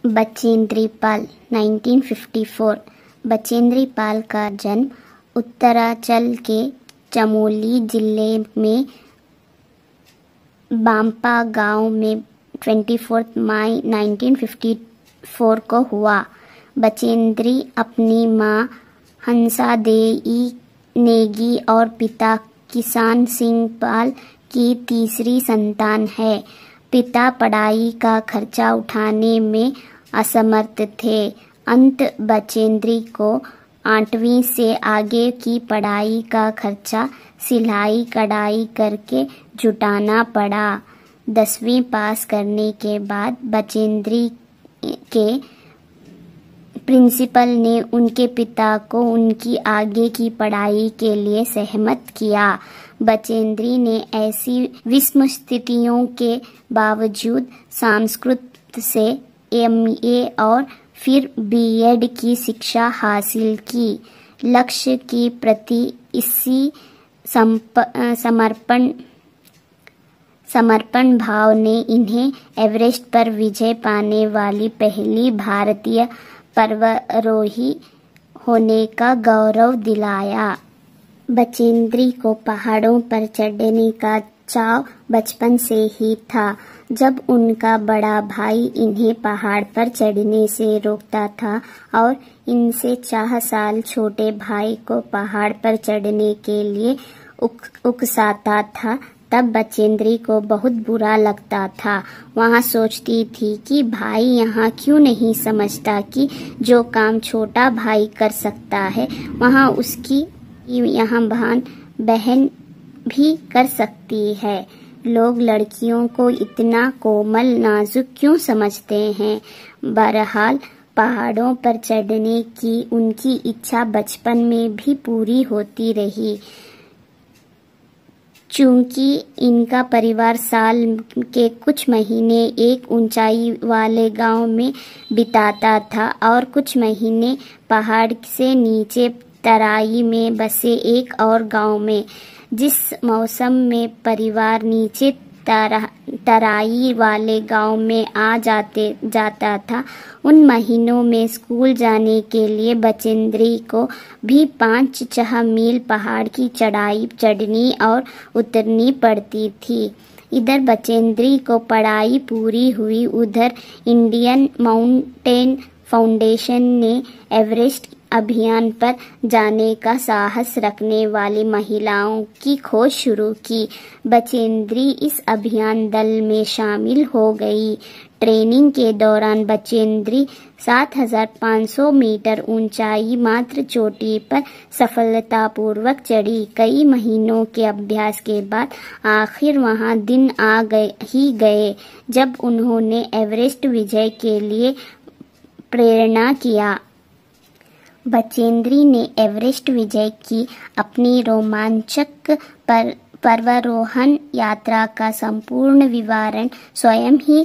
बचेंद्री पाल 1954। बचेंद्री पाल का जन्म उत्तरांचल के चमोली जिले में बांपा गांव में 24 मई 1954 को हुआ। बचेंद्री अपनी मां हंसा देई नेगी और पिता किसान सिंह पाल की तीसरी संतान है। पिता पढ़ाई का खर्चा उठाने में असमर्थ थे। अंत बचेंद्री को 8वीं से आगे की पढ़ाई का खर्चा सिलाई कढ़ाई करके जुटाना पड़ा। 10वीं पास करने के बाद बचेंद्री के प्रिंसिपल ने उनके पिता को उनकी आगे की पढ़ाई के लिए सहमत किया। बचेंद्री ने ऐसी विषम स्थितियों के बावजूद संस्कृत से MA और फिर B.Ed की शिक्षा हासिल की। लक्ष्य के प्रति इसी समर्पण भाव ने इन्हें एवरेस्ट पर विजय पाने वाली पहली भारतीय पर्वतारोही होने का गौरव दिलाया। बचेंद्री को पहाड़ों पर चढ़ने का चाव बचपन से ही था। जब उनका बड़ा भाई इन्हें पहाड़ पर चढ़ने से रोकता था और इनसे 4 साल छोटे भाई को पहाड़ पर चढ़ने के लिए उकसाता था, तब बचेंद्री को बहुत बुरा लगता था। वहाँ सोचती थी कि भाई यहाँ क्यों नहीं समझता कि जो काम छोटा भाई कर सकता है वहाँ उसकी यहाँ बहन भी कर सकती है। लोग लड़कियों को इतना कोमल नाजुक क्यों समझते हैं। बहरहाल पहाड़ों पर चढ़ने की उनकी इच्छा बचपन में भी पूरी होती रही। चूंकि इनका परिवार साल के कुछ महीने एक ऊंचाई वाले गांव में बिताता था और कुछ महीने पहाड़ से नीचे तराई में बसे एक और गांव में। जिस मौसम में परिवार नीचे तराई वाले गांव में जाता था, उन महीनों में स्कूल जाने के लिए बचेंद्री को भी 5-6 मील पहाड़ की चढ़ाई चढ़नी और उतरनी पड़ती थी। इधर बचेंद्री को पढ़ाई पूरी हुई, उधर इंडियन माउंटेन फाउंडेशन ने एवरेस्ट अभियान पर जाने का साहस रखने वाली महिलाओं की खोज शुरू की। बचेंद्री इस अभियान दल में शामिल हो गई। ट्रेनिंग के दौरान बचेंद्री 7500 मीटर ऊंचाई मात्र चोटी पर सफलतापूर्वक चढ़ी। कई महीनों के अभ्यास के बाद आखिर वहां दिन आ गए जब उन्होंने एवरेस्ट विजय के लिए प्रेरणा किया। बचेंद्री ने एवरेस्ट विजय की अपनी रोमांचक पर्वतारोहण यात्रा का संपूर्ण विवरण स्वयं ही